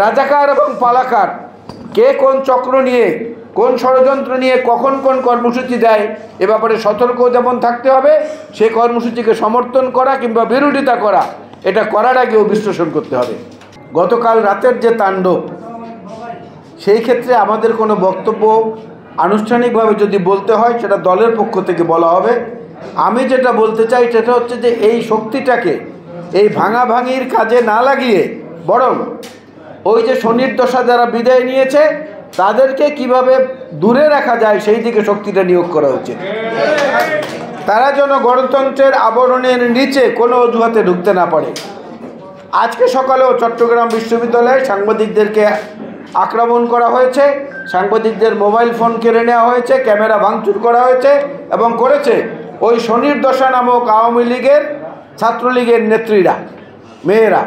রাজাকার এবং পালাকার কে কোন চক্র নিয়ে কোন ষড়যন্ত্র নিয়ে কখন কোন কর্মসূচি দেয় এ ব্যাপারে সতর্ক যেমন থাকতে হবে, সেই কর্মসূচিকে সমর্থন করা কিংবা বিরোধিতা করা এটা করার আগেও বিশ্লেষণ করতে হবে। গতকাল রাতের যে তাণ্ডব, সেই ক্ষেত্রে আমাদের কোনো বক্তব্য আনুষ্ঠানিকভাবে যদি বলতে হয় সেটা দলের পক্ষ থেকে বলা হবে। আমি যেটা বলতে চাই সেটা হচ্ছে যে এই শক্তিটাকে এই ভাঙাভাঙির কাজে না লাগিয়ে বরং ওই যে শনির দশা যারা বিদায় নিয়েছে তাদেরকে কিভাবে দূরে রাখা যায় সেই দিকে শক্তিটা নিয়োগ করা উচিত। তারা যেন গণতন্ত্রের আবরণের নিচে কোনো অজুহাতে ঢুকতে না পারে। আজকে সকালেও চট্টগ্রাম বিশ্ববিদ্যালয়ে সাংবাদিকদেরকে আক্রমণ করা হয়েছে, সাংবাদিকদের মোবাইল ফোন কেড়ে নেওয়া হয়েছে, ক্যামেরা ভাঙচুর করা হয়েছে এবং করেছে ওই শনির দশা নামক আওয়ামী লীগের ছাত্রলীগের নেত্রীরা, মেয়েরা,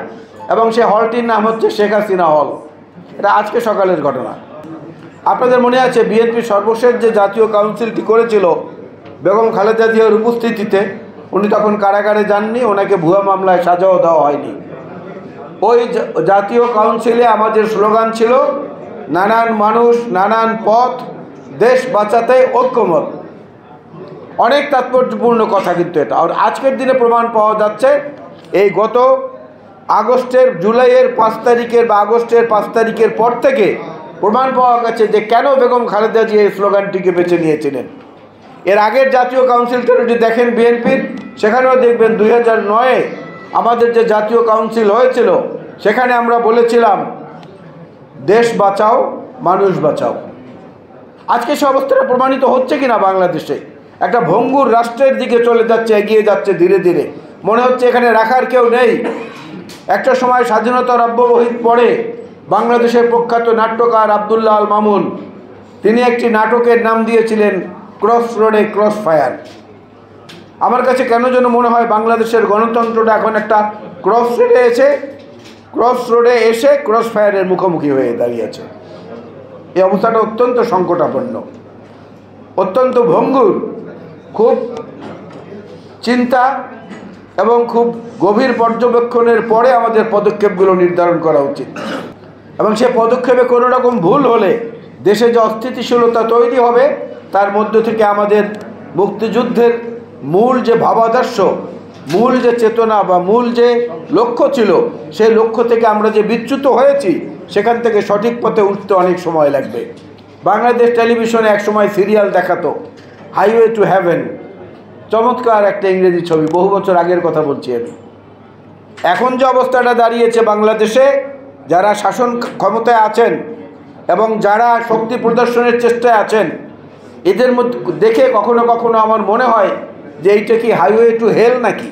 এবং সে হলটির নাম হচ্ছে শেখ হাসিনা হল। এটা আজকে সকালের ঘটনা। আপনাদের মনে আছে বিএনপির সর্বশেষ যে জাতীয় কাউন্সিলটি করেছিল বেগম খালেদা জিয়ার উপস্থিতিতে, উনি তখন কারাগারে যাননি, ওনাকে ভুয়া মামলায় সাজাও দেওয়া হয়নি। ওই জাতীয় কাউন্সিলে আমাদের স্লোগান ছিল নানান মানুষ নানান পথ, দেশ বাঁচাতে ঐক্যমত। অনেক তাৎপর্যপূর্ণ কথা কিন্তু এটা। আর আজকের দিনে প্রমাণ পাওয়া যাচ্ছে এই গত জুলাইয়ের 5 তারিখের বা আগস্টের 5 তারিখের পর থেকে প্রমাণ পাওয়া গেছে যে কেন বেগম খালেদা জিয়া এই স্লোগানটিকে বেছে নিয়েছিলেন। এর আগের জাতীয় কাউন্সিলটা যদি দেখেন বিএনপির, সেখানেও দেখবেন 2009-এ আমাদের যে জাতীয় কাউন্সিল হয়েছিল সেখানে আমরা বলেছিলাম দেশ বাঁচাও মানুষ বাঁচাও। আজকে সে অবস্থাটা প্রমাণিত হচ্ছে কিনা বাংলাদেশে একটা ভঙ্গুর রাষ্ট্রের দিকে চলে যাচ্ছে, এগিয়ে যাচ্ছে ধীরে ধীরে। মনে হচ্ছে এখানে রাখার কেউ নেই। একটা সময় স্বাধীনতার অব্যবহিত পরে বাংলাদেশের প্রখ্যাত নাট্যকার আব্দুল্লাহ আল মামুন তিনি একটি নাটকের নাম দিয়েছিলেন ক্রস রোডে ক্রস ফায়ার। আমার কাছে কেন যেন মনে হয় বাংলাদেশের গণতন্ত্রটা এখন একটা ক্রস রোডে এসে ক্রস ফায়ারের মুখোমুখি হয়ে দাঁড়িয়েছে। এই অবস্থাটা অত্যন্ত সংকটাপন্ন, অত্যন্ত ভঙ্গুর। খুব চিন্তা এবং খুব গভীর পর্যবেক্ষণের পরে আমাদের পদক্ষেপগুলো নির্ধারণ করা উচিত। এবং সে পদক্ষেপে কোনো রকম ভুল হলে দেশে যে অস্থিতিশীলতা তৈরি হবে তার মধ্য থেকে আমাদের মুক্তিযুদ্ধের মূল যে ভাবাদর্শ, মূল যে চেতনা বা মূল যে লক্ষ্য ছিল, সেই লক্ষ্য থেকে আমরা যে বিচ্যুত হয়েছি সেখান থেকে সঠিক পথে উঠতে অনেক সময় লাগবে। বাংলাদেশ টেলিভিশনে এক সময় সিরিয়াল দেখাতো হাইওয়ে টু হেভেন, চমৎকার একটা ইংরেজি ছবি, বহু বছর আগের কথা বলছি আমি। এখন যে অবস্থাটা দাঁড়িয়েছে বাংলাদেশে, যারা শাসন ক্ষমতায় আছেন এবং যারা শক্তি প্রদর্শনের চেষ্টায় আছেন, এদের মধ্যে দেখে কখনো কখনো আমার মনে হয় যে এইটা কি হাইওয়ে টু হেল নাকি?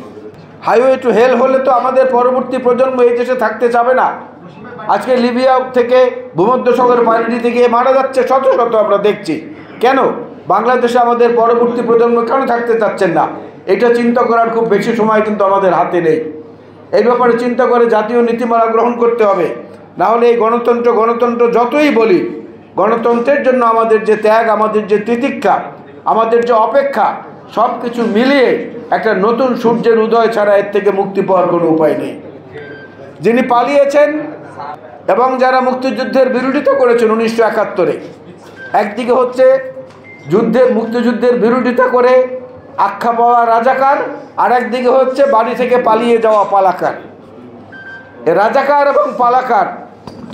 হাইওয়ে টু হেল হলে তো আমাদের পরবর্তী প্রজন্ম এই দেশে থাকতে যাবে না। আজকে লিবিয়া থেকে ভূমধ্যসাগর পাড়ি দিতে গিয়ে মারা যাচ্ছে শত শত, আমরা দেখছি। কেন বাংলাদেশে আমাদের পরবর্তী প্রজন্ম কেন থাকতে চাচ্ছেন না? এটা চিন্তা করার খুব বেশি সময় কিন্তু আমাদের হাতে নেই। এই ব্যাপারে চিন্তা করে জাতীয় নীতিমালা গ্রহণ করতে হবে। না হলে এই গণতন্ত্র যতই বলি, গণতন্ত্রের জন্য আমাদের যে ত্যাগ, আমাদের যে তিতিক্ষা, আমাদের যে অপেক্ষা, সব কিছু মিলিয়ে একটা নতুন সূর্যের উদয় ছাড়া এর থেকে মুক্তি পাওয়ার কোনো উপায় নেই। যিনি পালিয়েছেন এবং যারা মুক্তিযুদ্ধের বিরোধিতা করেছেন 1971-এ, একদিকে হচ্ছে মুক্তিযুদ্ধের বিরোধিতা করে আখ্যা পাওয়া রাজাকার, আর একদিকে হচ্ছে বাড়ি থেকে পালিয়ে যাওয়া পালাকার। রাজাকার এবং পালাকার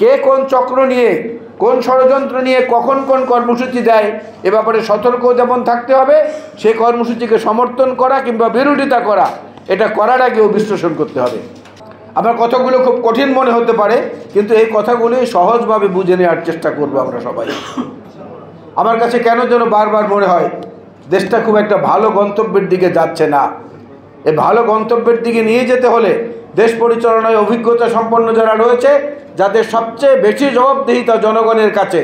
কে কোন চক্র নিয়ে কোন ষড়যন্ত্র নিয়ে কখন কোন কর্মসূচি দেয় এ ব্যাপারে সতর্ক যেমন থাকতে হবে, সেই কর্মসূচিকে সমর্থন করা কিংবা বিরোধিতা করা এটা করার আগেও বিশ্লেষণ করতে হবে। আমার কথাগুলো খুব কঠিন মনে হতে পারে, কিন্তু এই কথাগুলি সহজভাবে বুঝে নেওয়ার চেষ্টা করবো আমরা সবাই। আমার কাছে কেন যেন বারবার মনে হয় দেশটা খুব একটা ভালো গন্তব্যের দিকে যাচ্ছে না। এই ভালো গন্তব্যের দিকে নিয়ে যেতে হলে দেশ পরিচালনায় অভিজ্ঞতা সম্পন্ন যারা রয়েছে, যাদের সবচেয়ে বেশি জবাবদিহিতা জনগণের কাছে,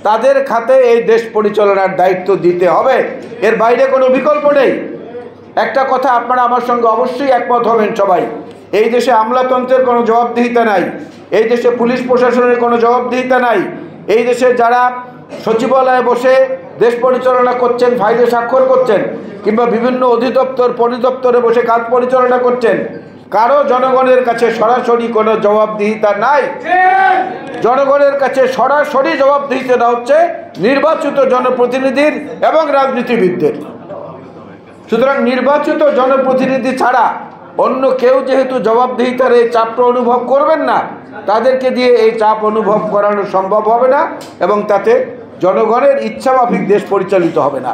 তাদের খাতে এই দেশ পরিচালনার দায়িত্ব দিতে হবে। এর বাইরে কোনো বিকল্প নেই। একটা কথা আপনারা আমার সঙ্গে অবশ্যই একমত হবেন সবাই, এই দেশে আমলাতন্ত্রের কোনো জবাবদিহিতা নাই, এই দেশে পুলিশ প্রশাসনের কোনো জবাবদিহিতা নাই, এই দেশে যারা সচিবালয়ে বসে দেশ পরিচালনা করছেন, ফাইলে স্বাক্ষর করছেন, কিংবা বিভিন্ন অধিদপ্তর পরিদপ্তরে বসে কাজ পরিচালনা করছেন, কারো জনগণের কাছে সরাসরি কোনো জবাবদিহিতা নাই। জনগণের কাছে সরাসরি জবাবদিহিতা হচ্ছে নির্বাচিত জনপ্রতিনিধির এবং রাজনীতিবিদদের। সুতরাং নির্বাচিত জনপ্রতিনিধি ছাড়া অন্য কেউ যেহেতু জবাবদিহিতার এই চাপটা অনুভব করবেন না, তাদেরকে দিয়ে এই চাপ অনুভব করানো সম্ভব হবে না এবং তাতে জনগণের ইচ্ছামাফিক দেশ পরিচালিত হবে না।